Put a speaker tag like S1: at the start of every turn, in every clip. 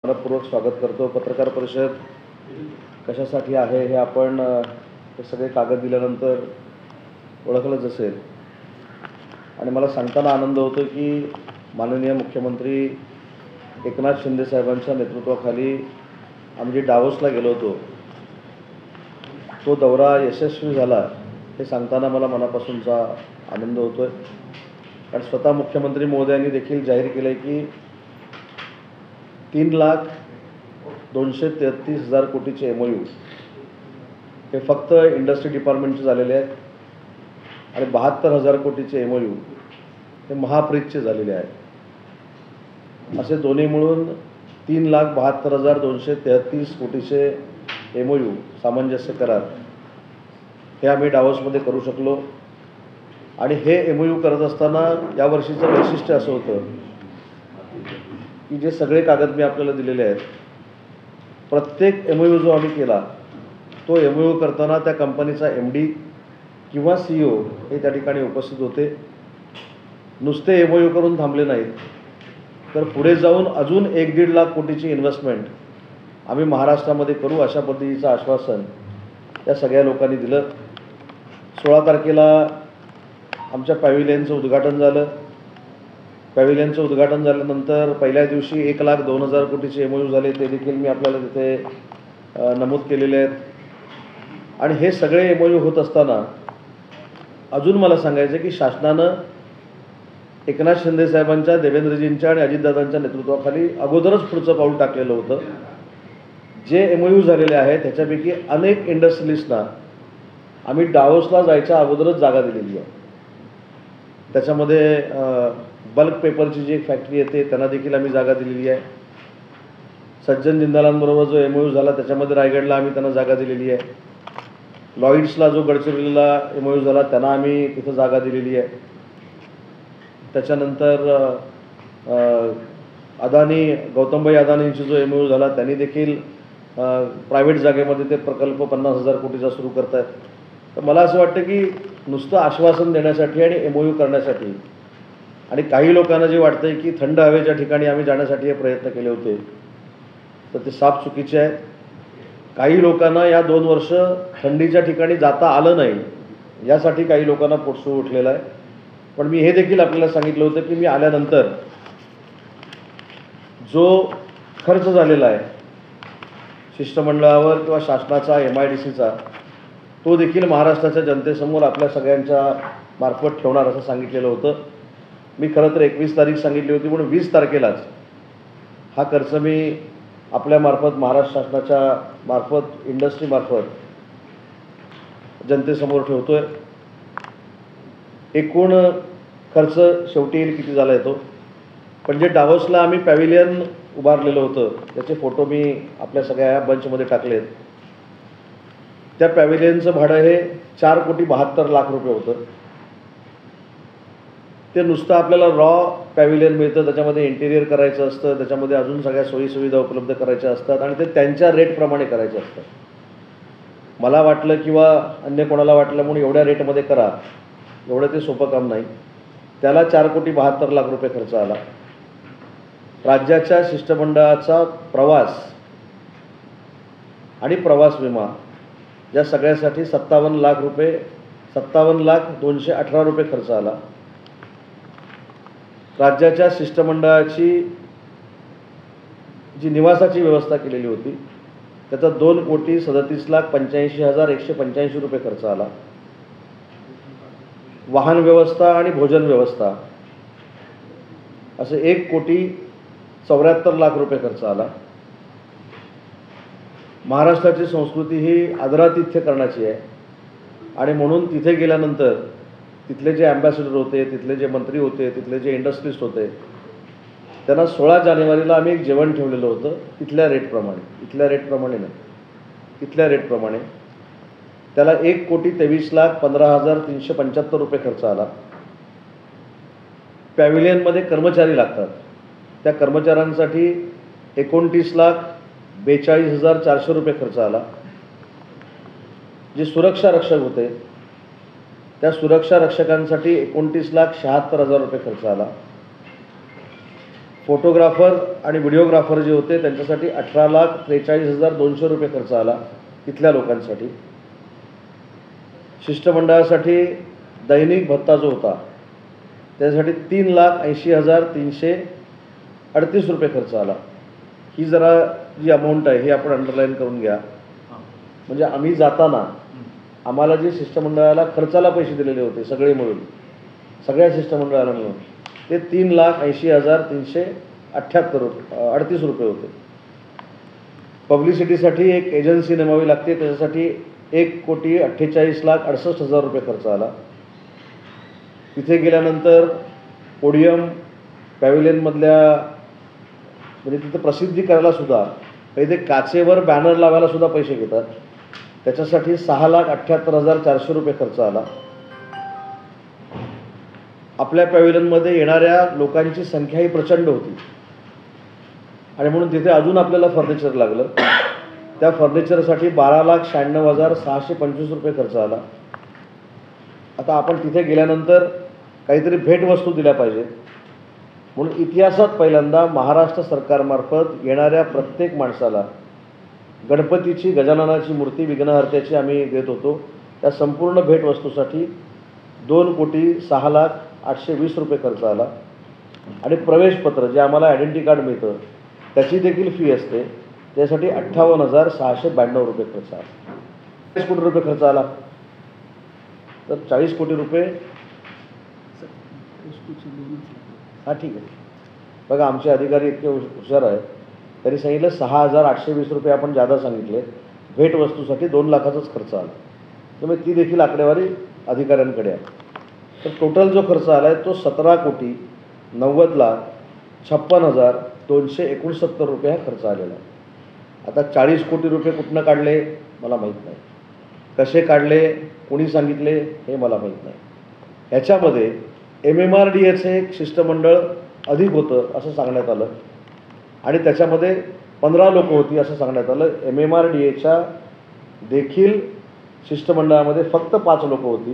S1: मनपूर्वक स्वागत करतो। पत्रकार परिषद कशासाठी आहे हे आपण हे सगळे कागद दिल्यानंतर ओळखलंच असेल। आणि मला सांगताना आनंद होतो की माननीय मुख्यमंत्री एकनाथ शिंदे साहेबांच्या नेतृत्वाखाली आम्ही डावोसला गेलो होतो, तो दौरा यशस्वी झाला हे सांगताना मला मनापासूनचा आनंद होतोय। कारण स्वतः मुख्यमंत्री महोदयांनी देखील जाहीर केले की 3,233,000 कोटीचे MOU हे फक्त इंडस्ट्री डिपार्टमेंटचे झालेले आहेत आणि 72,000 कोटीचे MOU हे महाप्रीतचे झालेले आहेत। असे दोन्ही मिळून 3,72,233 कोटीचे MOU सामंजस्य करार हे आम्ही डावोसमध्ये करू शकलो। आणि हे MOU करत असताना या वर्षीचं वैशिष्ट्य असं होतं की जे सगळे कागद मी आपल्याला दिलेले आहेत, प्रत्येक MOU जो आम्ही केला तो MOU करताना त्या कंपनीचा MD किंवा CEO हे त्या ठिकाणी उपस्थित होते। नुसते MOU करून थांबले नाहीत, तर पुढे जाऊन अजून 1-1.5 लाख कोटीची इन्व्हेस्टमेंट आम्ही महाराष्ट्रामध्ये करू अशा पद्धतीचं आश्वासन त्या सगळ्या लोकांनी दिलं। 16 तारखेला आमच्या पॅव्हिलियनचं उद्घाटन झालं। पॅव्हिलियनचं उद्घाटन झाल्यानंतर पहिल्या दिवशी 1,02,000 कोटीचे MOU झाले, ते देखील मी आपल्याला तिथे नमूद केलेले आहेत। आणि हे सगळे MOU होत असताना अजून मला सांगायचं की शासनानं एकनाथ शिंदे साहेबांच्या, देवेंद्रजींच्या आणि अजितदादांच्या नेतृत्वाखाली अगोदरच पुढचं पाऊल टाकलेलं होतं। जे MOU झालेले आहेत त्याच्यापैकी अनेक इंडस्ट्रियलिस्टना आम्ही डावोसला जायच्या अगोदरच जागा दिलेली आहे। त्याच्यामध्ये बल्क पेपरची जी एक फॅक्टरी येते त्यांना देखील आम्ही जागा दिलेली आहे। सज्जन जिंदालांबरोबर जो MOU झाला त्याच्यामध्ये रायगडला आम्ही त्यांना जागा दिलेली आहे। लॉईड्सला जो गडचिरोलीला MOU झाला त्यांना आम्ही तिथं जागा दिलेली आहे। त्याच्यानंतर अदानी, गौतमभाई अदानींची जो MOU झाला त्यांनी देखील प्रायव्हेट जागेमध्ये ते प्रकल्प 50,000 कोटीचा सुरू करत आहेत। तर मला असं वाटतं की नुसतं आश्वासन देण्यासाठी आणि MOU करण्यासाठी, आणि काही लोकांना जे वाटतंय की थंड हवेच्या ठिकाणी आम्ही जाण्यासाठी हे प्रयत्न केले होते, तर ते साफ चुकीचे आहे। काही लोकांना या 2 वर्ष थंडीच्या ठिकाणी जाता आलं नाही यासाठी काही लोकांना पोटसूळ उठलेला आहे। पण मी हे देखील आपल्याला सांगितलं होतं की मी आल्यानंतर जो खर्च झालेला आहे शिष्टमंडळावर किंवा शासनाचा, MIDCचा, तो देखील महाराष्ट्राच्या जनतेसमोर आपल्या सगळ्यांच्या मार्फत ठेवणार असं सांगितलेलं होतं। मी खरं तर 21 तारीख सांगितली होती, म्हणून 20 तारखेलाच हा खर्च मी आपल्यामार्फत, महाराष्ट्र शासनाच्या मार्फत, इंडस्ट्रीमार्फत जनतेसमोर ठेवतोय। एकूण खर्च शेवटी येईल किती झाला आहे तो, पण जे डावोसला आम्ही पॅव्हिलियन उभारलेलं होतं त्याचे फोटो मी आपल्या सगळ्या बंचमध्ये टाकलेत। त्या पॅव्हिलियनचं भाडं हे 4,72,00,000 रुपये होतं। ते नुसतं आपल्याला रॉ पॅव्हिलियन मिळतं, त्याच्यामध्ये इंटेरियर करायचं असतं, त्याच्यामध्ये अजून सगळ्या सोयीसुविधा उपलब्ध करायच्या असतात आणि ते त्यांच्या रेटप्रमाणे करायचे असतात। मला वाटलं किंवा अन्य कोणाला वाटलं म्हणून एवढ्या रेटमध्ये करा, एवढं ते सोपं काम नाही। त्याला 4,72,00,000 रुपये खर्च आला। राज्याच्या शिष्टमंडळाचा प्रवास आणि प्रवास विमा या सगळ्यासाठी 57,02,18 रुपये खर्च आला। राज्याच्या शिष्टमंडळाची जी निवासाची व्यवस्था केलेली होती त्याचा 2,37,85,185 रुपये खर्च आला। वाहन व्यवस्था आणि भोजन व्यवस्था असे 1,74,00,000 रुपये खर्च आला। महाराष्ट्राची संस्कृती ही आदरातिथ्य करण्याची आहे आणि म्हणून तिथे गेल्यानंतर तिथले जे ॲम्बॅसेडर होते, तिथले जे मंत्री होते, तिथले जे इंडस्ट्रिस्ट होते, त्यांना 16 जानेवारीला आम्ही एक जेवण ठेवलेलं होतं तिथल्या रेटप्रमाणे, इथल्या रेटप्रमाणे नाही, तिथल्या रेटप्रमाणे। त्याला 1,23,15,375 रुपये खर्च आला। पॅव्हिलियनमध्ये कर्मचारी लागतात, त्या कर्मचाऱ्यांसाठी 29,42,400 रुपये खर्च आला। जे सुरक्षा रक्षक होते त्या सुरक्षा रक्षकांसाठी 29,76,000 रुपये खर्च आला। फोटोग्राफर आणि व्हिडिओग्राफर जे होते त्यांच्यासाठी 18,43,200 रुपये खर्च आला इथल्या लोकांसाठी. शिष्टमंडळासाठी दैनिक भत्ता जो होता त्यासाठी 3,80,338 रुपये खर्च आला. ही जरा जी अमाऊंट आहे ही आपण अंडरलाईन करून घ्या. म्हणजे आम्ही जाताना आम्हाला जे शिष्टमंडळाला खर्चाला पैसे दिलेले होते सगळे मिळून, सगळ्या शिष्टमंडळाला मिळून ते 3,80,338 रुपये होते. पब्लिसिटीसाठी एक एजन्सी नेमावी लागते, त्याच्यासाठी 1,48,68,000 रुपये खर्च आला. तिथे गेल्यानंतर पोडियम पॅव्हिलियनमधल्या म्हणजे तिथं प्रसिद्धी करायला सुद्धा काही ते काचेवर बॅनर लावायला सुद्धा पैसे घेतात, त्याच्यासाठी 6,78,400 रुपये खर्च आला. आपल्या पॅव्हिलियनमध्ये येणाऱ्या लोकांची संख्याही प्रचंड होती आणि म्हणून तिथे अजून आपल्याला फर्निचर लागलं. त्या फर्निचरसाठी 12,96,625 रुपये खर्च आला. आता आपण तिथे गेल्यानंतर काहीतरी भेटवस्तू दिल्या पाहिजे म्हणून इतिहासात पहिल्यांदा महाराष्ट्र सरकारमार्फत येणाऱ्या प्रत्येक माणसाला गणपतीची, गजाननाची मूर्ती, विघ्नहर्त्याची आम्ही देत होतो. त्या संपूर्ण भेटवस्तूसाठी 2,06,08,20 रुपये खर्च आला. आणि प्रवेशपत्र जे आम्हाला आयडेंटिटी कार्ड मिळतं त्याची देखील फी असते, त्यासाठी 58,692 रुपये खर्च आला. 40 कोटी रुपये खर्च आला. तर 40 कोटी रुपये हां ठीक आहे. बघा आमचे अधिकारी इतके हुशार आहेत, त्यांनी सांगितलं 6,820 रुपये आपण जादा सांगितले, भेटवस्तूसाठी 2 लाखाचाच खर्च आला. त्यामुळे ती देखील आकडेवारी अधिकाऱ्यांकडे आहे. तर टोटल जो खर्च आला आहे तो 17,90,56,269 रुपये हा खर्च आलेला आहे. आता 40 कोटी रुपये कुठनं काढले मला माहीत नाही, कसे काढले, कोणी सांगितले हे मला माहीत नाही. ह्याच्यामध्ये MMRDAचं एक शिष्टमंडळ अधिक होतं असं सांगण्यात आलं आणि त्याच्यामध्ये 15 लोकं होती असं सांगण्यात आलं. MMRDAच्या देखील शिष्टमंडळामध्ये फक्त 5 लोकं होती.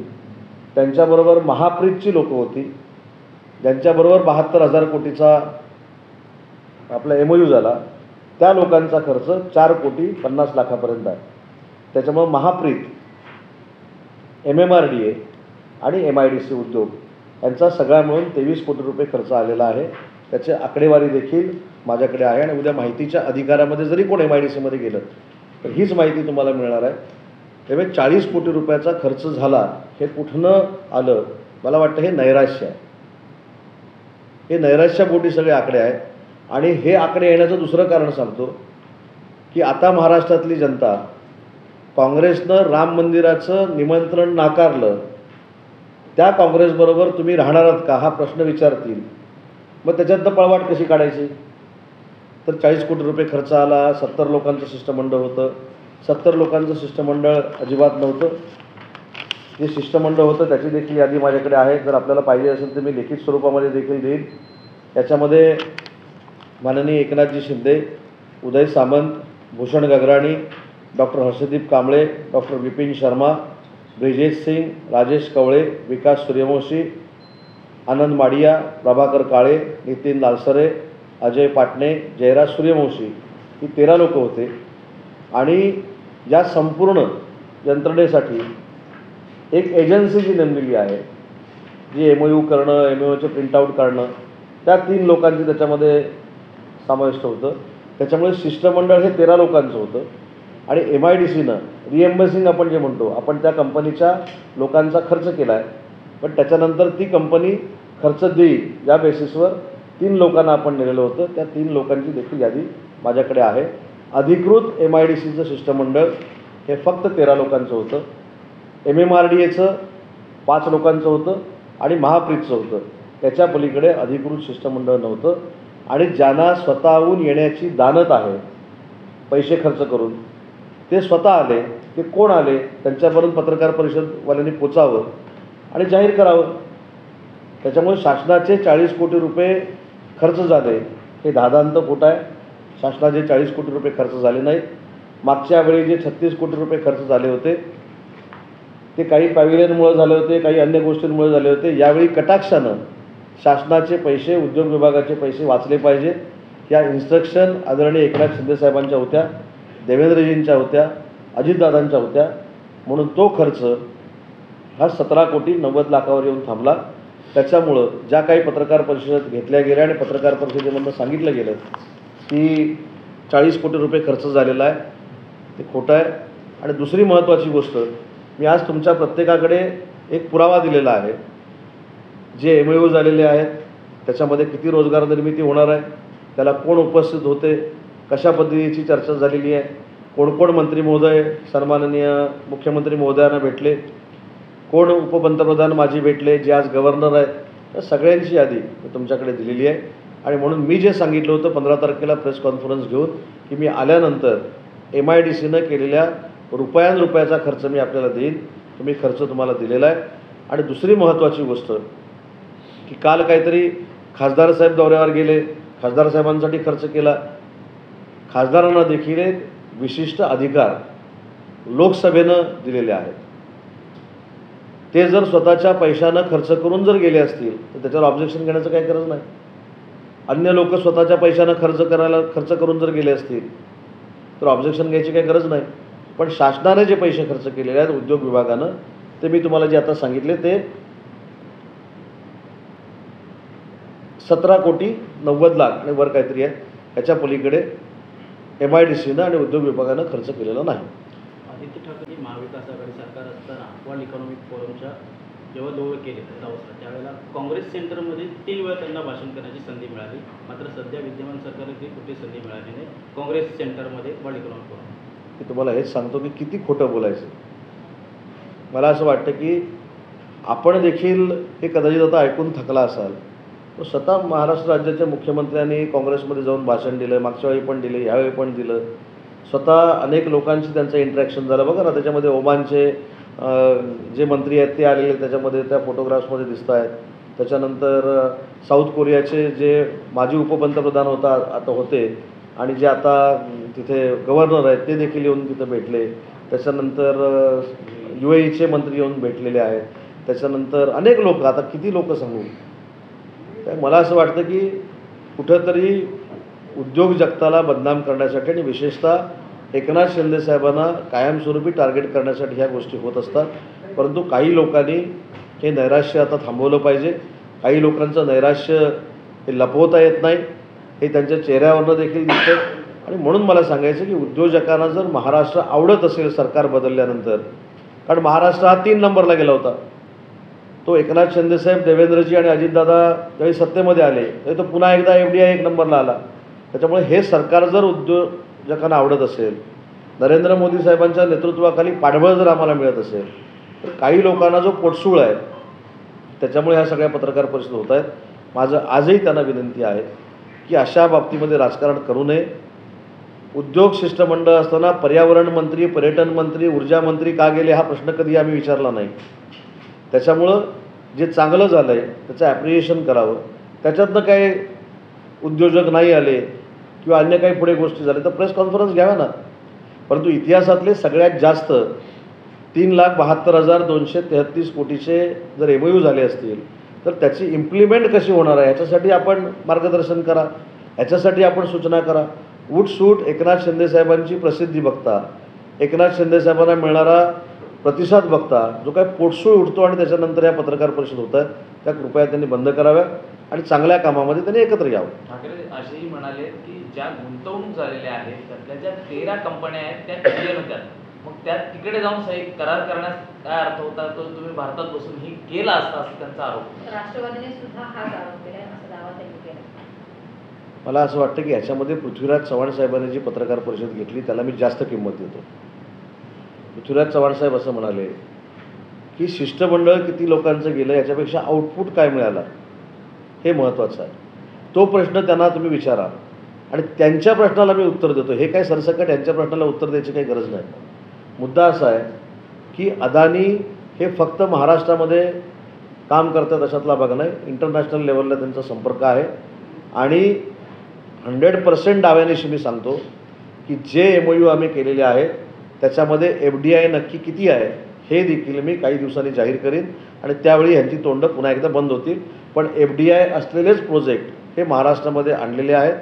S1: त्यांच्याबरोबर महाप्रीतची लोकं होती ज्यांच्याबरोबर 72,000 कोटीचा आपला MOU झाला. त्या लोकांचा खर्च 4,50,00,000 आहे. त्याच्यामुळे महाप्रीत, MMRDA आणि MIDC उद्योग यांचा सगळा मिळून 23 कोटी रुपये खर्च आलेला आहे. त्याची आकडेवारी देखील माझ्याकडे आहे आणि उद्या माहितीच्या अधिकारामध्ये जरी कोण MIDCमध्ये गेलं तर हीच माहिती तुम्हाला मिळणार आहे. त्यामुळे 40 कोटी रुपयाचा खर्च झाला हे कुठनं आलं मला वाटतं हे नैराश्य आहे. हे नैराश्यापोटी सगळे आकडे आहेत. आणि हे आकडे येण्याचं दुसरं कारण सांगतो की आता महाराष्ट्रातली जनता काँग्रेसनं राम मंदिराचं निमंत्रण नाकारलं, त्या काँग्रेसबरोबर तुम्ही राहणार आहात का हा प्रश्न विचारतील. मग त्याच्यातनं पळवाट कशी काढायची. तर 40 कोटी रुपये खर्च आला. 70 लोकांचं शिष्टमंडळ होतं. 70 लोकांचं शिष्टमंडळ अजिबात नव्हतं. जे शिष्टमंडळ होतं त्याची देखील यादी माझ्याकडे आहे. जर आपल्याला पाहिजे असेल तर मी लिखित स्वरूपामध्ये देखील देईन. याच्यामध्ये माननीय एकनाथजी शिंदे, उदय सामंत, भूषण गगराणी, डॉक्टर हर्षदीप कांबळे, डॉक्टर विपिन शर्मा, ब्रिजेश सिंग, राजेश कवळे, विकास सूर्यवंशी, आनंद माडिया, प्रभाकर काळे, नितीन लालसरे, अजय पाटणे, जयराज सूर्यवंशी ही 13 लोकं होते. आणि या संपूर्ण यंत्रणेसाठी एक एजन्सी जी नेमलेली आहे, जी MOU करणं, MOUचे प्रिंटआउट काढणं, त्या 3 लोकांची त्याच्यामध्ये समाविष्ट होतं. त्याच्यामुळे शिष्टमंडळ हे 13 लोकांचं होतं. आणि MIDCनं रिएम्बर्सिंग आपण जे म्हणतो, आपण त्या कंपनीच्या लोकांचा खर्च केला आहे, पण त्याच्यानंतर ती कंपनी खर्च देईल या बेसिसवर 3 लोकांना आपण नेलेलं होतं. त्या 3 लोकांची देखील यादी माझ्याकडे आहे. अधिकृत MIDCचं शिष्टमंडळ हे फक्त 13 लोकांचं होतं. MMRDAचं 5 लोकांचं होतं आणि महाप्रीतचं होतं. त्याच्या पलीकडे अधिकृत शिष्टमंडळ नव्हतं. आणि ज्यांना स्वतःहून येण्याची दानत आहे पैसे खर्च करून, ते स्वतः आले. ते कोण आले त्यांच्यापर्यंत पत्रकार परिषदवाल्यांनी पोचावं आणि जाहीर करावं. त्याच्यामुळे शासनाचे 40 कोटी रुपये खर्च झाले हे दादांत खोटं आहे. शासनाचे 40 कोटी रुपये खर्च झाले नाहीत. मागच्या वेळी जे 36 कोटी रुपये खर्च झाले होते ते काही पॅव्हिलियनमुळे झाले होते, काही अन्य गोष्टींमुळे झाले होते. यावेळी कटाक्षानं शासनाचे पैसे, उद्योग विभागाचे पैसे वाचले पाहिजे. या इन्स्ट्रक्शन आदरणीय एकनाथ शिंदेसाहेबांच्या होत्या, देवेंद्रजींच्या होत्या, अजितदादांच्या होत्या. म्हणून तो खर्च हा 17,90,00,000 येऊन थांबला. त्याच्यामुळं ज्या काही पत्रकार परिषद घेतल्या गेल्या आणि पत्रकार परिषदेमधून सांगितलं गेलं की 40 कोटी रुपये खर्च झालेला आहे, ते खोटं आहे. आणि दुसरी महत्त्वाची गोष्ट, मी आज तुमच्या प्रत्येकाकडे एक पुरावा दिलेला आहे. जे MOU झालेले आहेत त्याच्यामध्ये किती रोजगार निर्मिती होणार आहे, त्याला कोण उपस्थित होते, कशा पद्धतीची चर्चा झालेली आहे, कोण कोण मंत्री महोदय सन्माननीय मुख्यमंत्री महोदयांना भेटले, कोण उपपंतप्रधान माजी भेटले, जे आज गव्हर्नर आहेत, तर सगळ्यांची यादी मी तुमच्याकडे दिलेली आहे. आणि म्हणून मी जे सांगितलं होतं 15 तारखेला प्रेस कॉन्फरन्स घेऊन की मी आल्यानंतर MIDCनं केलेल्या रुपयाचा खर्च मी आपल्याला देईन, तुम्ही खर्च तुम्हाला दिलेला आहे. आणि दुसरी महत्त्वाची गोष्ट की काल काहीतरी खासदार साहेब दौऱ्यावर गेले, खासदार साहेबांसाठी खर्च केला. खासदारांना देखील एक विशिष्ट अधिकार लोकसभेनं दिलेले आहेत. ते जर स्वतःच्या पैशानं खर्च करून जर गेले असतील तर त्याच्यावर ऑब्जेक्शन घेण्याचं काही गरज नाही. अन्य लोक स्वतःच्या पैशानं खर्च करून जर गेले असतील तर ऑब्जेक्शन घ्यायची काही गरज नाही. पण शासनाने जे पैसे खर्च केलेले आहेत उद्योग विभागानं, ते मी तुम्हाला जे आता सांगितले ते 17,90,00,000 आणि वर काहीतरी आहे. याच्या पलीकडे MIDCनं आणि उद्योग विभागानं खर्च केलेला नाही.
S2: आदित्य ठाकरे महाविकास आघाडी सरकार असताना वर्ल्ड इकॉनॉमिक फोरमच्या जेव्हा दौरे केले दावोसला, त्यावेळेला काँग्रेस सेंटरमध्ये 3 वेळा त्यांना भाषण करण्याची संधी मिळाली. मात्र सध्या विद्यमान सरकारला कुठे संधी मिळाली नाही काँग्रेस सेंटरमध्ये वर्ल्ड इकॉनॉमिक फोरम.
S1: मी तुम्हाला हेच सांगतो की किती खोटं बोलायचं. मला असं वाटतं की आपण देखील हे कदाचित आता ऐकून थकला असाल. तो स्वतः महाराष्ट्र राज्याच्या मुख्यमंत्र्यांनी काँग्रेसमध्ये जाऊन भाषण दिलं, मागच्या वेळी पण दिले, यावेळी पण दिलं. स्वतः अनेक लोकांशी त्यांचं इंटरॅक्शन झालं. बघा ना, त्याच्यामध्ये ओमानचे जे मंत्री आहेत ते आलेले त्याच्यामध्ये त्या फोटोग्राफ्समध्ये दिसत आहेत. त्याच्यानंतर साऊथ कोरियाचे जे माजी उपपंतप्रधान आता होते आणि जे आता तिथे गव्हर्नर आहेत ते देखील येऊन तिथं भेटले. त्याच्यानंतर UAEचे मंत्री येऊन भेटलेले आहेत. त्याच्यानंतर अनेक लोक, आता किती लोक सांगू. मला असं वाटतं की कुठंतरी उद्योग जगताला बदनाम करण्यासाठी आणि विशेषतः एकनाथ शिंदेसाहेबांना कायमस्वरूपी टार्गेट करण्यासाठी ह्या गोष्टी होत असतात. परंतु काही लोकांनी हे नैराश्य आता थांबवलं पाहिजे. काही लोकांचं नैराश्य हे लपवता येत नाही, हे त्यांच्या चेहऱ्यावरनं देखील दिसतं. आणि म्हणून मला सांगायचं की उद्योजकांना जर महाराष्ट्र आवडत असेल सरकार बदलल्यानंतर, कारण महाराष्ट्र हा 3 नंबरला गेला होता. तो एकनाथ शिंदेसाहेब, देवेंद्रजी आणि अजितदादा ज्यावेळी सत्तेमध्ये आले तरी तो पुन्हा एकदा FDI 1 नंबरला आला. त्याच्यामुळे हे सरकार जर उद्योजकांना आवडत असेल, नरेंद्र मोदी साहेबांच्या नेतृत्वाखाली पाठबळ जर आम्हाला मिळत असेल, तर काही लोकांना जो पोटसूळ आहे त्याच्यामुळे ह्या सगळ्या पत्रकार परिषद होत आहेत. माझं आजही त्यांना विनंती आहे की अशा बाबतीमध्ये राजकारण करू नये. उद्योग शिष्टमंडळ असताना पर्यावरण मंत्री, पर्यटन मंत्री, ऊर्जा मंत्री का गेले हा प्रश्न कधी आम्ही विचारला नाही. त्याच्यामुळं जे चांगलं झालं आहे त्याचं ॲप्रिशिएशन करावं. त्याच्यातनं काही उद्योजक नाही आले किंवा अन्य काही पुढे गोष्टी झाल्या तर प्रेस कॉन्फरन्स घ्याव्या ना. परंतु इतिहासातले सगळ्यात जास्त 3,72,233 कोटीचे जर MOU झाले असतील तर त्याची इम्प्लिमेंट कशी होणार आहे ह्याच्यासाठी आपण मार्गदर्शन करा, ह्याच्यासाठी आपण सूचना करा. उठसूट एकनाथ शिंदेसाहेबांची प्रसिद्धी बघता, एकनाथ शिंदेसाहेबांना मिळणारा प्रतिसाद बघता जो काय पोटसूळ उठतो आणि त्याच्यानंतर या पत्रकार परिषद होत आहेत, त्या कृपया त्यांनी बंद कराव्या आणि चांगल्या कामामध्ये त्यांनी एकत्र यावं.
S3: ठाकरे असेही म्हणाले की ज्या गुंतवणूक झालेल्या आहेत त्यातल्या ज्या 13 कंपन्या आहेत त्या इंडियन होत्या, मग त्या तिकडे जाऊन सही करार करण्यास काय अर्थ होता, तो तुम्ही भारतात बसून ही केला असता असं त्यांचा आरोप.
S4: राष्ट्रवादीने सुद्धा हाच आरोप केला असा दावा त्यांनी केला.
S1: मला असं वाटतं की ह्याच्यामध्ये पृथ्वीराज चव्हाण साहेबांनी जी पत्रकार परिषद घेतली त्याला मी जास्त किंमत देतो. पृथ्वीराज चव्हाण साहेब असं म्हणाले की शिष्टमंडळ किती लोकांचं गेलं याच्यापेक्षा आउटपुट काय मिळाला हे महत्त्वाचं आहे. तो प्रश्न त्यांना तुम्ही विचारा आणि त्यांच्या प्रश्नाला मी उत्तर देतो. हे काय सरसकट यांच्या प्रश्नाला उत्तर द्यायची काही गरज नाही. मुद्दा असा आहे की अदानी हे फक्त महाराष्ट्रामध्ये काम करतात अशातला भाग नाही, इंटरनॅशनल लेवलला त्यांचा संपर्क आहे. आणि 100% दाव्यानिशी मी सांगतो की जे MOU आम्ही केलेले आहेत त्याच्यामध्ये FDI नक्की किती आहे हे देखील मी काही दिवसांनी जाहीर करीन. आणि त्यावेळी ह्यांची तोंडं पुन्हा एकदा बंद होतील. पण FDI असलेलेच प्रोजेक्ट हे महाराष्ट्रामध्ये आणलेले आहेत.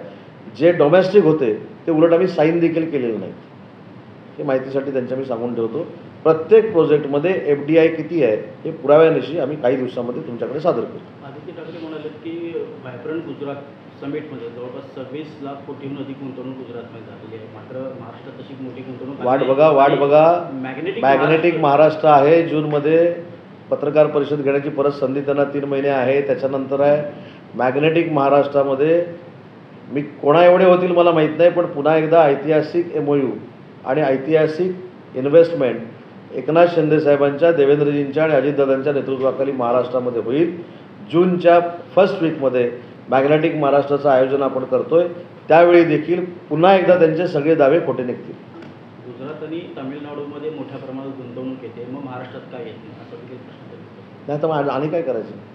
S1: जे डोमेस्टिक होते ते उलट आम्ही साईन देखील केलेले नाहीत. हे माहितीसाठी त्यांच्या मी सांगून ठेवतो. प्रत्येक प्रोजेक्टमध्ये FDI किती आहे हे पुराव्यानिशी आम्ही काही दिवसामध्ये तुमच्याकडे सादर करू.
S2: आदित्य ठाकरे म्हणाले की व्हायब्रंट गुजरात समिटमध्ये जवळपास 26 लाख कोटीहून अधिक गुंतवणूक गुजरातमध्ये झालेली आहे. मात्र महाराष्ट्रात तशी मोठी गुंतवणूक
S1: वाट बघा.
S2: मॅग्नेटिक
S1: मॅग्नेटिक महाराष्ट्र आहे. जूनमध्ये पत्रकार परिषद घेण्याची परत संधी त्यांना 3 महिने आहे. त्याच्यानंतर आहे मॅग्नेटिक महाराष्ट्रामध्ये. मी कोणा एवढे होतील मला माहीत नाही, पण पुन्हा एकदा ऐतिहासिक MOU आणि ऐतिहासिक इन्व्हेस्टमेंट एकनाथ शिंदे साहेबांच्या, देवेंद्रजींच्या आणि अजितदादांच्या नेतृत्वाखाली महाराष्ट्रामध्ये होईल. जूनच्या फर्स्ट वीकमध्ये मॅग्नेटिक महाराष्ट्राचं आयोजन आपण करतोय. त्यावेळी देखील पुन्हा एकदा त्यांचे सगळे दावे खोटे निघतील.
S2: गुजरात आणि तामिळनाडूमध्ये मोठ्या प्रमाणात गुंतवणूक येते, मग महाराष्ट्रात काय येत नाही असा देखील प्रश्न आहे.
S1: नाही तर मग आणि काय करायचं.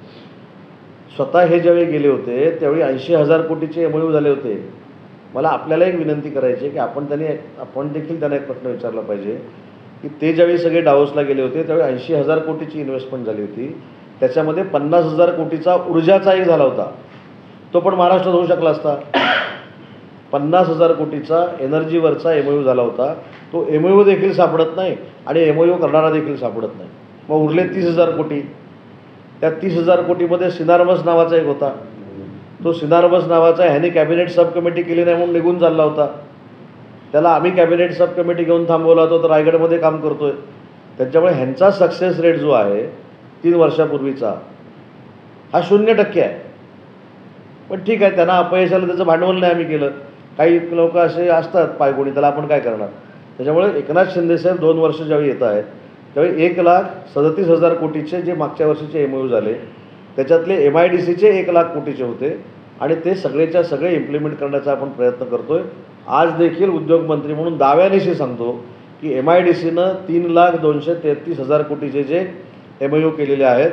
S1: स्वतः हे ज्यावेळी गेले होते त्यावेळी 80,000 कोटीचे MOU झाले होते. मला आपल्याला एक विनंती करायची आहे की आपण देखील त्यांना एक प्रश्न विचारला पाहिजे की ते ज्यावेळी सगळे डावोसला गेले होते त्यावेळी 80,000 कोटीची इन्व्हेस्टमेंट झाली होती. त्याच्यामध्ये 50,000 कोटीचा ऊर्जाचा एक झाला होता. तो पण महाराष्ट्रात होऊ शकला असता. 50,000 कोटीचा एनर्जीवरचा MOU झाला होता. तो MOU देखील सापडत नाही आणि MOU करणारा देखील सापडत नाही. मग उरले 30,000 कोटी. त्या 30,000 कोटीमध्ये सिनार्मस नावाचा एक होता. तो सिनार्मस नावाचा ह्याने कॅबिनेट सब कमिटी केली नाही म्हणून निघून चालला होता. त्याला आम्ही कॅबिनेट सब कमिटी घेऊन थांबवला होता. तर रायगडमध्ये काम करतोय. त्याच्यामुळे ह्यांचा सक्सेस रेट जो आहे 3 वर्षापूर्वीचा हा 0% आहे. पण ठीक आहे, त्यांना अपयश आलं त्याचं भांडवल नाही आम्ही केलं. काही लोक असे असतात पायगुणी, त्याला आपण काय करणार. त्याच्यामुळे एकनाथ शिंदेसाहेब 2 वर्ष ज्यावेळी येत आहेत त्यावेळी 1,37,000 कोटीचे जे मागच्या वर्षीचे MOU झाले त्याच्यातले MIDCचे 1 लाख कोटीचे होते आणि ते सगळेच्या सगळे इम्प्लिमेंट करण्याचा आपण प्रयत्न करतोय. आज देखील उद्योगमंत्री म्हणून दाव्यानिशी सांगतो की MIDCनं 3,233,000 कोटीचे जे MOU केलेले आहेत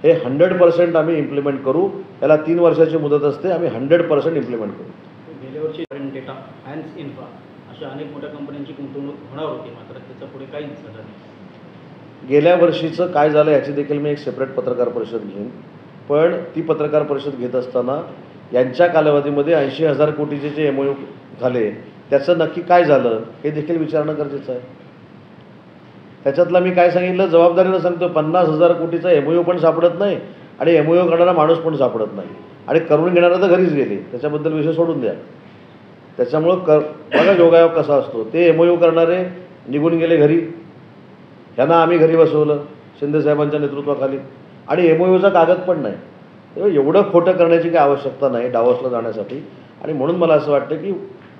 S1: हे 100% आम्ही इम्प्लिमेंट करू. याला 3 वर्षाची मुदत असते. आम्ही 100% इम्प्लिमेंट करू.
S2: गेल्या वर्षी डेटा हॅन्स इन्फ्रा अशा अनेक मोठ्या कंपन्यांची गुंतवणूक होणार होती, मात्र त्याचा पुढे काहीच झालं नाही.
S1: गेल्या वर्षीचं काय झालं याची देखील मी एक सेपरेट पत्रकार परिषद घेईन. पण ती पत्रकार परिषद घेत असताना यांच्या कालावधीमध्ये 80,000 कोटीचे जे MOU झाले त्याचं नक्की काय झालं हे देखील विचारणं गरजेचं आहे. त्याच्यातलं मी काय सांगितलं जबाबदारीनं सांगतो. 50,000 कोटीचा MOU पण सापडत नाही आणि MOU करणारा माणूस पण सापडत नाही आणि करून घेणारा तर घरीच गेले. त्याच्याबद्दल विषय सोडून द्या. त्याच्यामुळं बघा योगायोग कसा असतो. ते MOU करणारे निघून गेले घरी. ह्यांना आम्ही घरी बसवलं शिंदेसाहेबांच्या नेतृत्वाखाली आणि MOUचा कागद पण नाही. तेव्हा एवढं खोटं करण्याची काही आवश्यकता नाही डावोसला जाण्यासाठी. आणि म्हणून मला असं वाटतं की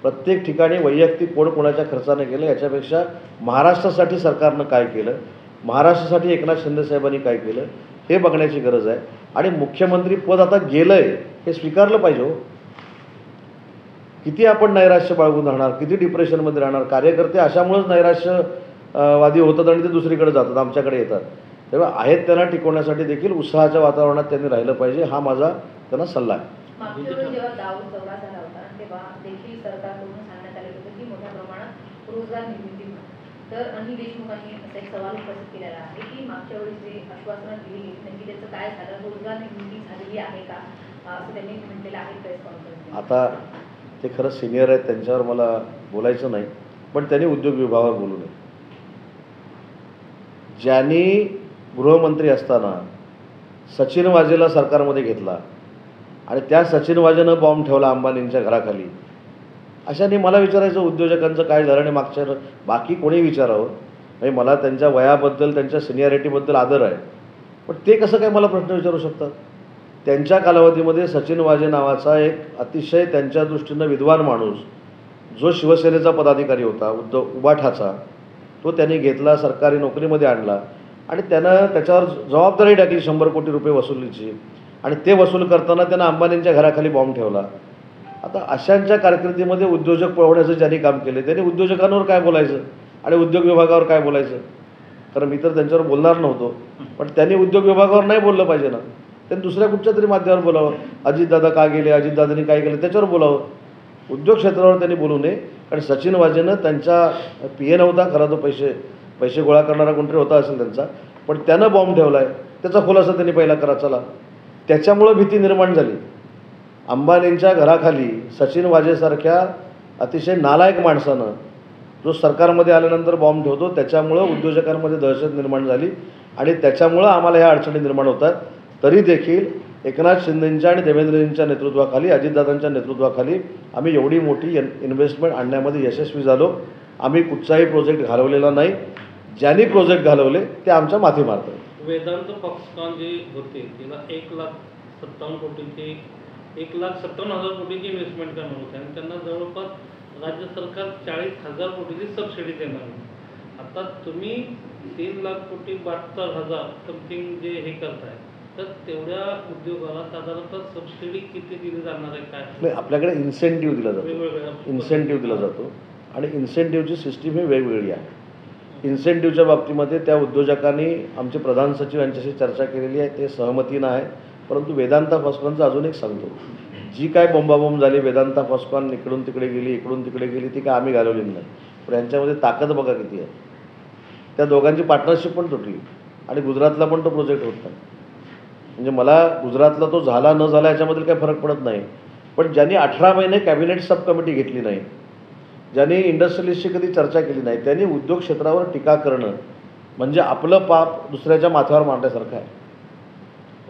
S1: प्रत्येक ठिकाणी वैयक्तिक कोण कोणाच्या खर्चाने केलं याच्यापेक्षा महाराष्ट्रासाठी सरकारनं काय केलं, महाराष्ट्रासाठी एकनाथ शिंदेसाहेबांनी काय केलं हे बघण्याची गरज आहे. आणि मुख्यमंत्री पद आता गेलं आहे हे स्वीकारलं पाहिजे हो. किती आपण नैराश्य बाळगून राहणार, किती डिप्रेशनमध्ये राहणार. कार्यकर्ते अशामुळेच नैराश्यवादी होतात आणि ते दुसरीकडे जातात, आमच्याकडे येतात. तेव्हा आहेत त्यांना टिकवण्यासाठी देखील उत्साहाच्या वातावरणात त्यांनी राहिलं पाहिजे. हा माझा त्यांना सल्ला आहे.
S4: मागच्या वेळी जेव्हा दाऊद दौरा झाला होता तेव्हा देखील सरकारकडून सांगण्यात आलं होतं की मोठ्या प्रमाणात रोजगार निर्मिती होणार. तर अनिल देशमुखांनी असा एक सवाल उपस्थित केलेला आहे की मागच्या वेळी जे आश्वासनं दिली नक्की त्याचं काय झालं, रोजगार निर्मिती झालेली आहे का, असं त्यांनी म्हटलेलं आहे प्रेस कॉन्फरन्समध्ये.
S1: आता ते खरंच सिनियर आहेत, त्यांच्यावर मला बोलायचं नाही, पण त्यांनी उद्योग विभागावर बोलू नये. ज्यांनी गृहमंत्री असताना सचिन वाझेला सरकारमध्ये घेतला आणि त्या सचिन वाझेनं बॉम्ब ठेवला अंबानींच्या घराखाली, अशाने मला विचारायचं उद्योजकांचं काय झालं. आणि मागच्या बाकी कोणी विचारावं, म्हणजे मला त्यांच्या वयाबद्दल त्यांच्या सिनियरिटीबद्दल आदर आहे, पण ते कसं काय मला प्रश्न विचारू शकतात. त्यांच्या कालावधीमध्ये सचिन वाझे नावाचा एक अतिशय त्यांच्या दृष्टीनं विद्वान माणूस जो शिवसेनेचा पदाधिकारी होता उबाठाचा, तो त्यांनी घेतला, सरकारी नोकरीमध्ये आणला आणि त्यानं त्याच्यावर जबाबदारी टाकली 100 कोटी रुपये वसुलीची. आणि ते वसूल करताना त्यानं अंबानींच्या घराखाली बॉम्ब ठेवला. आता अशांच्या कारकिर्दीमध्ये उद्योजक पळवण्याचं ज्यांनी काम केले त्यांनी उद्योजकांवर काय बोलायचं आणि उद्योग विभागावर काय बोलायचं. कारण मी तर त्यांच्यावर बोलणार नव्हतो, पण त्यांनी उद्योग विभागावर नाही बोललं पाहिजे ना. त्यांनी दुसऱ्या कुठच्या तरी माध्यमावर बोलावं. अजितदादा का गेले, अजितदादांनी काय केलं त्याच्यावर बोलावं. उद्योग क्षेत्रावर त्यांनी बोलू नये. कारण सचिन वाझेनं त्यांचा PA नव्हता खरा, तो पैसे गोळा करणारा कोणतरी होता असेल त्यांचा, पण त्यानं बॉम्ब ठेवला आहे. त्याचा खुलासा त्यांनी पहिला करा. चला, त्याच्यामुळं भीती निर्माण झाली. अंबानींच्या घराखाली सचिन वाझेसारख्या अतिशय नालायक माणसानं जो सरकारमध्ये आल्यानंतर बॉम्ब ठेवतो, त्याच्यामुळं उद्योजकांमध्ये दहशत निर्माण झाली आणि त्याच्यामुळं आम्हाला ह्या अडचणी निर्माण होतात. तरी देखील एकनाथ शिंदेंच्या आणि देवेंद्रजींच्या नेतृत्वाखाली, अजितदादांच्या नेतृत्वाखाली आम्ही एवढी मोठी इन्व्हेस्टमेंट आणण्यामध्ये यशस्वी झालो. आम्ही कुठचाही प्रोजेक्ट घालवलेला नाही. ज्यांनी प्रोजेक्ट घालवले ते आमच्या माथी मारतात.
S5: वेदांत फॉक्सकॉन जी होती तिला 1,57 कोटींची 1,57,000 कोटींची इन्व्हेस्टमेंट करणार होते आणि त्यांना जवळपास राज्य सरकार 40,000 कोटीची सबसिडी देणार आहे. आता तुम्ही 3 लाख कोटी 72,000 समथिंग जे हे करताय, तर तेवढ्या उद्योगाला साधारणतः सबसिडी किती दिली जाणार आहे काय?
S1: नाही, आपल्याकडे इन्सेंटिव्ह दिला जातो.
S5: वेगवेगळ्या
S1: इन्सेंटिव्ह दिला जातो आणि इन्सेंटिव्हची सिस्टीम ही वेगवेगळी आहे. इन्सेंटिव्हच्या बाबतीमध्ये त्या उद्योजकांनी आमचे प्रधान सचिव यांच्याशी चर्चा केलेली आहे, ते सहमतीनं आहे. परंतु वेदांता फॉस्कॉनचं अजून एक सांगतो, जी काय बोंबाबोंब झाली, वेदांता फॉस्कॉन इकडून तिकडे गेली, इकडून तिकडे गेली, ती काय आम्ही घालवलेली नाही. पण यांच्यामध्ये ताकद बघा किती आहे. त्या दोघांची पार्टनरशिप पण तुटली आणि गुजरातला पण तो प्रोजेक्ट होत नाही. म्हणजे मला गुजरातला तो झाला न झाला याच्यामध्ये काही फरक पडत नाही. पण ज्यांनी 18 महिने कॅबिनेट सब कमिटी घेतली नाही, ज्यांनी इंडस्ट्रियलिस्टशी कधी चर्चा केली नाही, त्यांनी उद्योग क्षेत्रावर टीका करणं म्हणजे आपलं पाप दुसऱ्याच्या माथ्यावर मांडण्यासारखं आहे.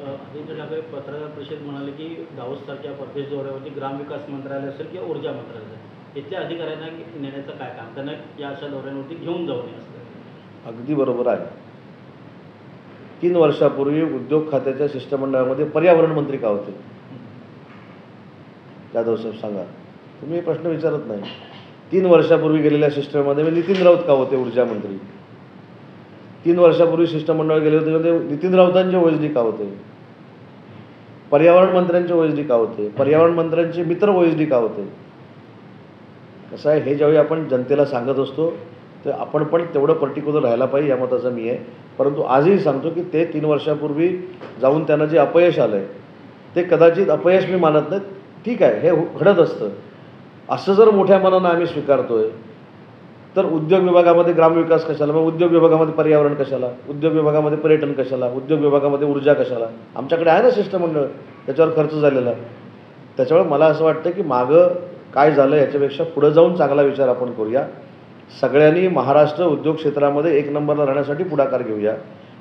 S2: आदित्य ठाकरे पत्रकार परिषद म्हणाले की दावोससारख्या परदेश दौऱ्यावरती ग्रामविकास मंत्रालय असेल किंवा ऊर्जा मंत्रालय असेल, इथल्या अधिकाऱ्यांना नेण्याचं काय काम, त्यांना या अशा दौऱ्यांवरती घेऊन जाऊ नये असं.
S1: अगदी बरोबर आहे. 3 वर्षापूर्वी उद्योग खात्याच्या शिष्टमंडळामध्ये पर्यावरण मंत्री का होते? जाधव साहेब सांगा, तुम्ही हे प्रश्न विचारत नाही. 3 वर्षापूर्वी गेलेल्या शिष्टमंडळामध्ये नितीन राऊत का होते ऊर्जा मंत्री? 3 वर्षापूर्वी शिष्टमंडळ गेले होते म्हणजे नितीन राऊतांचे ओएसडी का होते? पर्यावरण मंत्र्यांचे ओएसडी का होते? पर्यावरण मंत्र्यांचे मित्र ओएसडी का होते? कसं आहे, हे ज्यावेळी आपण जनतेला सांगत असतो तर आपण पण तेवढं पर्टिक्युलर राहायला पाहिजे, या मताचा मी आहे. परंतु आजही सांगतो की ते 3 वर्षापूर्वी जाऊन त्यांना जे अपयश आलं आहे ते कदाचित अपयश मी मानत नाही. ठीक आहे, हे घडत असतं. असं जर मोठ्या मनानं आम्ही स्वीकारतोय तर उद्योग विभागामध्ये ग्रामविकास कशाला, मग उद्योग विभागामध्ये पर्यावरण कशाला, उद्योग विभागामध्ये पर्यटन कशाला, उद्योग विभागामध्ये ऊर्जा कशाला? आमच्याकडे आहे ना शिष्टमंडळ, त्याच्यावर खर्च झालेला. त्याच्यामुळे मला असं वाटतं की मागं काय झालं याच्यापेक्षा पुढं जाऊन चांगला विचार आपण करूया. सगळ्यांनी महाराष्ट्र उद्योग क्षेत्रामध्ये 1 नंबरला राहण्यासाठी पुढाकार घेऊया.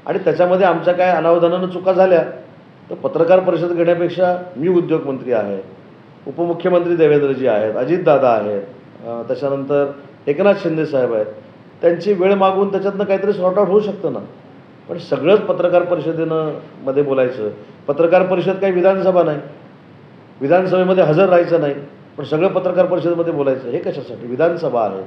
S1: आणि त्याच्यामध्ये आमच्या काय अनावधानानं चुका झाल्या तर पत्रकार परिषद घेण्यापेक्षा मी उद्योगमंत्री आहे, उपमुख्यमंत्री देवेंद्रजी आहेत, अजितदादा आहेत, त्याच्यानंतर एकनाथ शिंदे साहेब आहेत, त्यांची वेळ मागून त्याच्यातनं काहीतरी सॉर्ट आउट होऊ शकतं ना. पण सगळंच पत्रकार परिषदेनं मध्ये बोलायचं. पत्रकार परिषद काही विधानसभा नाही, विधानसभेमध्ये हजर राहायचं नाही, पण सगळं पत्रकार परिषदेमध्ये बोलायचं. हे कशासाठी? विधानसभा आहे,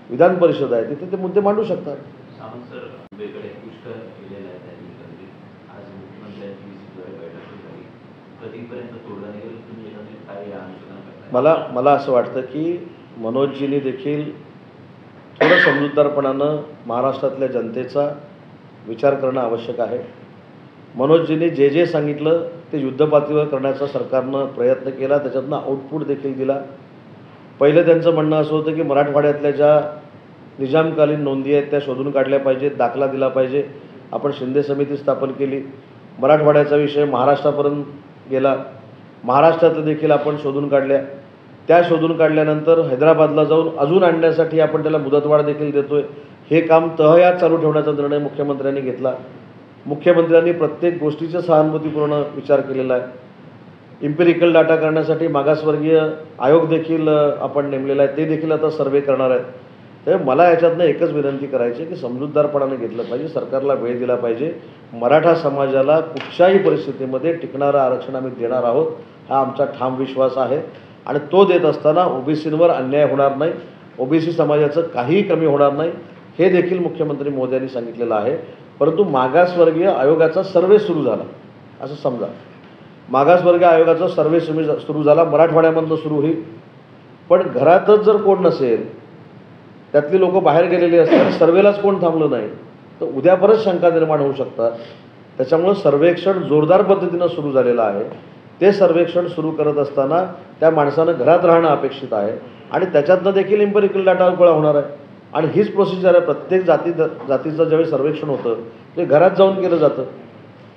S1: विधान परिषद आहे, तिथे ते मुद्दे मांडू शकतात.
S6: सावंत सर, वेगळे पुष्कळ केलेलं आहे त्यांनी. आज मुख्यमंत्र्यांची बैठक झाली, कधीपर्यंत तोडगा निघेल, तुम्ही याच्यामध्ये काय अनुशोधन करताय?
S1: मला असं वाटतं की मनोजजींनी देखील थोडं समजूतदारपणानं महाराष्ट्रातल्या जनतेचा विचार करणं आवश्यक आहे. मनोजजींनी जे जे सांगितलं ते युद्धपातळीवर करण्याचा सरकारनं प्रयत्न केला, त्याच्यातनं आउटपुट देखील दिला. पहिलं त्यांचं म्हणणं असं होतं की मराठवाड्यातल्या ज्या निजामकालीन नोंदी आहेत त्या शोधून काढल्या पाहिजेत, दाखला दिला पाहिजे. आपण शिंदे समिती स्थापन केली, मराठवाड्याचा विषय महाराष्ट्रापर्यंत गेला, महाराष्ट्रातलं देखील आपण शोधून काढल्या. त्या शोधून काढल्यानंतर हैदराबादला जाऊन अजून आणण्यासाठी आपण त्याला मुदतवाढ देखील देतोय. हे काम तहयात चालू ठेवण्याचा निर्णय मुख्यमंत्र्यांनी घेतला. मुख्यमंत्र्यांनी प्रत्येक गोष्टीचा सहानुभूतीपूर्ण विचार केलेला आहे. इम्पेरिकल डाटा करण्यासाठी मागासवर्गीय आयोग देखील आपण नेमलेला आहे, ते देखील आता सर्वे करणार आहेत. तर मला याच्यातनं एकच विनंती करायची की समजूतदारपणाने घेतलं पाहिजे, सरकारला वेळ दिला पाहिजे. मराठा समाजाला कुठच्याही परिस्थितीमध्ये टिकणारं आरक्षण आम्ही देणार आहोत, हा आमचा ठाम विश्वास आहे. आणि तो देत असताना ओबीसींवर अन्याय होणार नाही, ओबीसी समाजाचं काहीही कमी होणार नाही, हे देखील मुख्यमंत्री मोदयांनी सांगितलेलं आहे. परंतु मागासवर्गीय आयोगाचा सर्वे सुरू झाला असं समजा, मागासवर्गीय आयोगाचा सर्वे सुरू झाला, मराठवाड्यामधनं सुरू होईल. पण घरातच जर कोण नसेल, त्यातली लोक बाहेर गेलेली असतात, सर्वेलाच कोण थांबलं नाही, तर उद्या परत शंका निर्माण होऊ शकतात. त्याच्यामुळं सर्वेक्षण जोरदार पद्धतीनं सुरू झालेलं आहे. ते सर्वेक्षण सुरू करत असताना त्या माणसानं घरात राहणं अपेक्षित आहे आणि त्याच्यातनं देखील इम्पेरिकल डाटा गोळा होणार आहे. आणि हीच प्रोसिजर आहे. प्रत्येक जातीचं ज्यावेळी सर्वेक्षण होतं ते घरात जाऊन केलं जातं.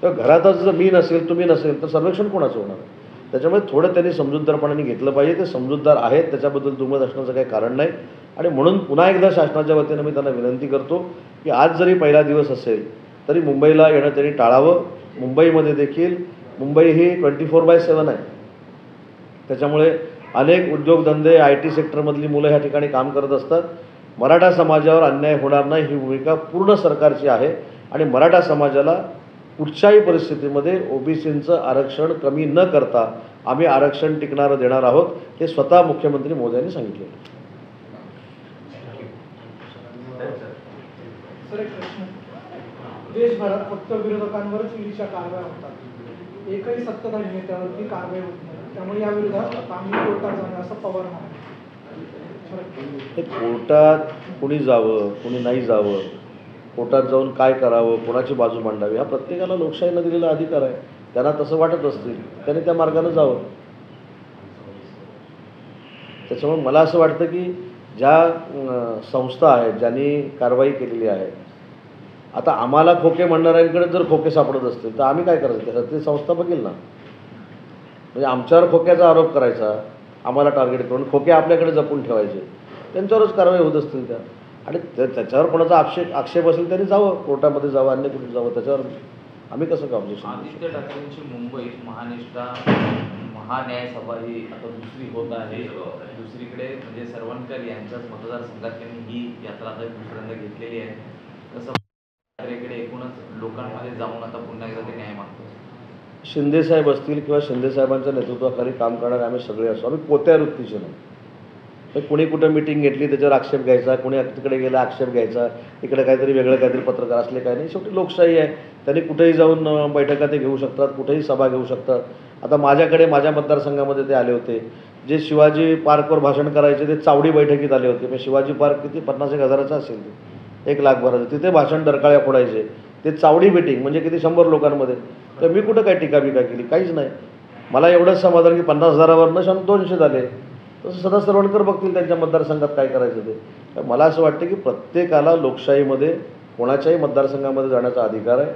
S1: तेव्हा घरातच जर मी नसेल तुम्ही नसेल तर सर्वेक्षण कोणाचं होणार आहे? त्याच्यामुळे थोडं त्यांनी समजूतदारपणाने घेतलं पाहिजे. ते समजूतदार आहेत, त्याच्याबद्दल दुमत असण्याचं काही कारण नाही. आणि म्हणून पुन्हा एकदा शासनाच्या वतीनं मी त्यांना विनंती करतो की आज जरी पहिला दिवस असेल तरी मुंबईला येणं त्यांनी टाळावं. मुंबईमध्ये देखील मुंबई ही 24/7 आहे. त्याच्यामुळे अनेक उद्योगधंदे IT सेक्टरमधली मुलं ह्या ठिकाणी काम करत असतात. मराठा समाजावर अन्याय होणार नाही ही भूमिका पूर्ण सरकारची आहे. आणि मराठा समाजाला कुठच्याही परिस्थितीमध्ये OBCचं आरक्षण कमी न करता आम्ही आरक्षण टिकणारं देणार आहोत, हे स्वतः मुख्यमंत्री मोदयांनी सांगितले.
S7: सर, एक प्रश्न. देशभरात फक्त विरोधकांवरच ईडीच्या कारवाया होतात, एकही सत्ताधारी नेत्यावरती कारवाई होत नाही. त्यामुळे या विरोधात आम्ही कोर्टात जाणार असं पवार म्हणाले.
S1: हे कोर्टात कुणी जावं कुणी नाही जावं, कोर्टात जाऊन काय करावं, कोणाची बाजू मांडावी, हा प्रत्येकाला लोकशाहीनं दिलेला अधिकार आहे. त्यांना तसं वाटत असतील त्याने त्या मार्गानं जावं. त्याच्यामुळे मला असं वाटतं की ज्या संस्था आहेत ज्यांनी कारवाई केलेली आहे, आता आम्हाला खोके म्हणणाऱ्यांकडे जर खोके सापडत असतील तर आम्ही काय करायचं? त्यासाठी ती संस्था बघेल ना. म्हणजे आमच्यावर खोक्याचा आरोप करायचा, आम्हाला टार्गेट करून खोके आपल्याकडे जपून ठेवायचे, त्यांच्यावरच कारवाई होत असतील त्या. आणि त्याच्यावर कोणाचा आक्षेप असेल त्यांनी जावं, कोर्टामध्ये जावं, अन्य कुठे जावं, त्याच्यावर आम्ही कसं का ऑब्जेक्शन?
S3: आदित्य ठाकरेंची मुंबईत महानिष्ठा महान्यायसभा ही आता दुसरी होत आहे. दुसरीकडे म्हणजे सरवणकर यांच्याच मतदारसंघात त्यांनी ही यात्रा आता दुसऱ्यांदा घेतलेली आहे. तसं ठाकरेकडे एकूणच लोकांमध्ये जाऊन आता पुन्हा एकदा ते न्याय मागतो.
S1: शिंदेसाहेब असतील किंवा शिंदेसाहेबांच्या नेतृत्वाखाली काम करणारे आम्ही सगळे असतो. आम्ही कोत्या वृत्तीचे नाही. तर कुणी कुठं मिटिंग घेतली त्याच्यावर आक्षेप घ्यायचा, कुणी तिकडे गेला आक्षेप घ्यायचा, इकडे काहीतरी वेगळं काहीतरी पत्रकार असले काय नाही. शेवटी लोकशाही आहे, त्यांनी कुठेही जाऊन बैठका ते घेऊ शकतात, कुठेही सभा घेऊ शकतात. आता माझ्याकडे माझ्या मतदारसंघामध्ये ते आले होते, जे शिवाजी पार्कवर भाषण करायचे ते चावडी बैठकीत आले होते. म्हणजे शिवाजी पार्क किती 50,000 असेल, ते 1,00,000 तिथे भाषण डरकाळ्या फोडायचे. ते चावडी मीटिंग म्हणजे किती 100 लोकांमध्ये. तर मी कुठं काय टीका केली? काहीच नाही. मला एवढंच समाधान की 50,000वरनं 200 झाले. तसं सदा सरवणकर बघतील त्यांच्या मतदारसंघात काय करायचं ते. तर मला असं वाटतं की प्रत्येकाला लोकशाहीमध्ये कोणाच्याही मतदारसंघामध्ये जाण्याचा अधिकार आहे,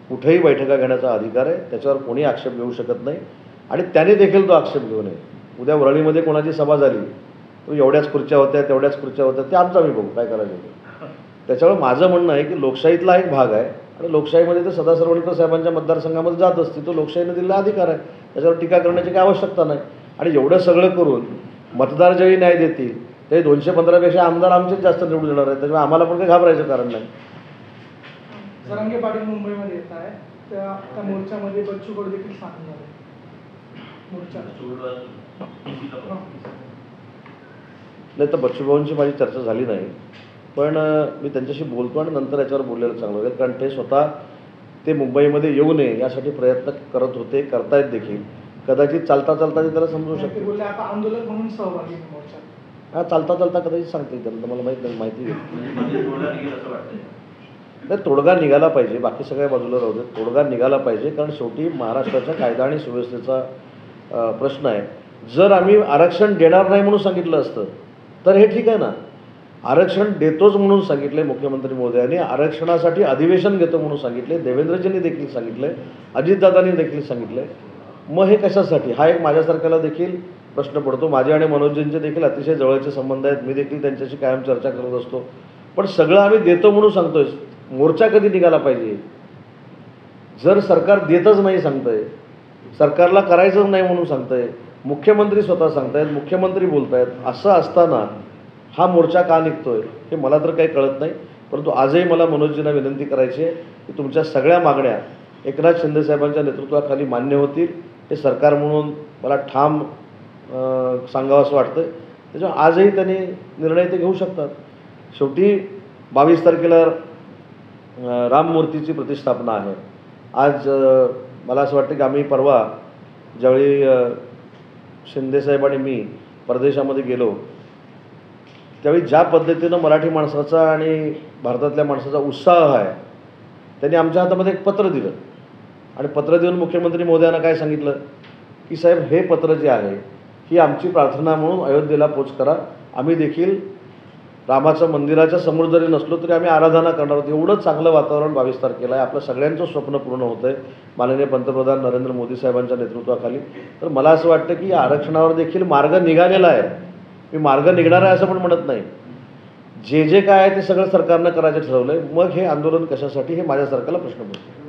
S1: कुठेही बैठका घेण्याचा अधिकार आहे, त्याच्यावर कोणी आक्षेप घेऊ शकत नाही. आणि त्याने देखील तो आक्षेप घेऊ नये. उद्या वरळीमध्ये कोणाची सभा झाली, एवढ्याच खुर्च्या होत्या तेवढ्याच खुर्च्या होत्या, ते आमचा मी बघू काय करायचं ते. त्याच्यामुळे माझं म्हणणं आहे की लोकशाहीतला एक भाग आहे आणि लोकशाहीमध्ये ते सदा सरवणकर साहेबांच्या मतदारसंघामध्ये जात असते, तो लोकशाहीने दिलेला अधिकार आहे, त्याच्यावर टीका करण्याची काही आवश्यकता नाही. आणि एवढं सगळं करून मतदार ज्यावेळी न्याय देतील ते 215पेक्षा आमदार आमचेच जास्त निवडून येणार आहेत. त्याच्यामुळे आम्हाला पण काही घाबरायचं कारण नाही.
S7: जरांगे पाटील मुंबईमध्ये येत आहे, त्या मोर्चामध्ये बच्चू कडू देखील सामील झाले.
S1: नाही तर बच्चूभाऊंची माझी चर्चा झाली नाही, पण मी त्यांच्याशी बोलतो आणि नंतर याच्यावर बोललेलं चांगलं होईल. कारण ते स्वतः ते मुंबईमध्ये येऊ नये यासाठी प्रयत्न करत होते, करतायत देखील. कदाचित चालता चालता ते त्याला समजू शकते.
S7: बोलले आता आंदोलक म्हणून सहभागी मोर्चात.
S1: हां, चालता चालता कदाचित सांगते त्यांना, मला माहिती घेईल. नाही, तोडगा निघाला पाहिजे, बाकी सगळ्या बाजूला राहू दे, तोडगा निघाला पाहिजे. कारण शेवटी महाराष्ट्राच्या कायदा आणि सुव्यवस्थेचा प्रश्न आहे. जर आम्ही आरक्षण देणार नाही म्हणून सांगितलं असतं तर हे ठीक आहे ना. आरक्षण देतोच म्हणून सांगितले मुख्यमंत्री मोदयांनी, आरक्षणासाठी अधिवेशन घेतो म्हणून सांगितले, देवेंद्रजींनी देखील सांगितले, अजितदादांनी देखील सांगितले. मग हे कशासाठी? हा एक माझ्यासारख्याला देखील प्रश्न पडतो. माझे आणि मनोजींचे देखील अतिशय जवळचे संबंध आहेत, मी देखील त्यांच्याशी कायम चर्चा करत असतो. पण सगळं आम्ही देतो म्हणून सांगतोय, मोर्चा कधी निघाला पाहिजे? जर सरकार देतच नाही सांगतंय, सरकारला करायचंच नाही म्हणून सांगतंय, मुख्यमंत्री स्वतः सांगतायत, मुख्यमंत्री बोलतायत, असं असताना हा मोर्चा का निघतोय हे मला तर काही कळत नाही. परंतु आजही मला मनोजींना विनंती करायची आहे की तुमच्या सगळ्या मागण्या एकनाथ शिंदेसाहेबांच्या नेतृत्वाखाली मान्य होतील, हे सरकार म्हणून मला ठाम सांगावं असं वाटतं. त्याच्यामुळे आजही त्यांनी निर्णय ते घेऊ शकतात. शेवटी 22 तारखेला राममूर्तीची प्रतिष्ठापना आहे. आज मला असं वाटतं की आम्ही परवा ज्यावेळी शिंदेसाहेब आणि मी परदेशामध्ये गेलो त्यावेळी ज्या पद्धतीनं मराठी माणसाचा आणि भारतातल्या माणसाचा उत्साह आहे, त्यांनी आमच्या हातामध्ये एक पत्र दिलं आणि पत्र देऊन मुख्यमंत्री मोदयांना काय सांगितलं की साहेब, हे पत्र जे आहे ही आमची प्रार्थना म्हणून अयोध्येला पोच करा. आम्ही देखील रामाच्या मंदिराच्या समोर जरी नसलो तरी आम्ही आराधना करणार आहोत. एवढं चांगलं वातावरण 22 तारखेला आहे. आपलं सगळ्यांचं स्वप्न पूर्ण होतं आहे माननीय पंतप्रधान नरेंद्र मोदी साहेबांच्या नेतृत्वाखाली. तर मला असं वाटतं की या आरक्षणावर देखील मार्ग निघालेला आहे. मी मार्ग निघणार आहे असं पण म्हणत नाही. जे काय आहे ते सगळं सरकारनं करायचं ठरवलं आहे. मग हे आंदोलन कशासाठी हे माझ्या सरकारला प्रश्न पडतो.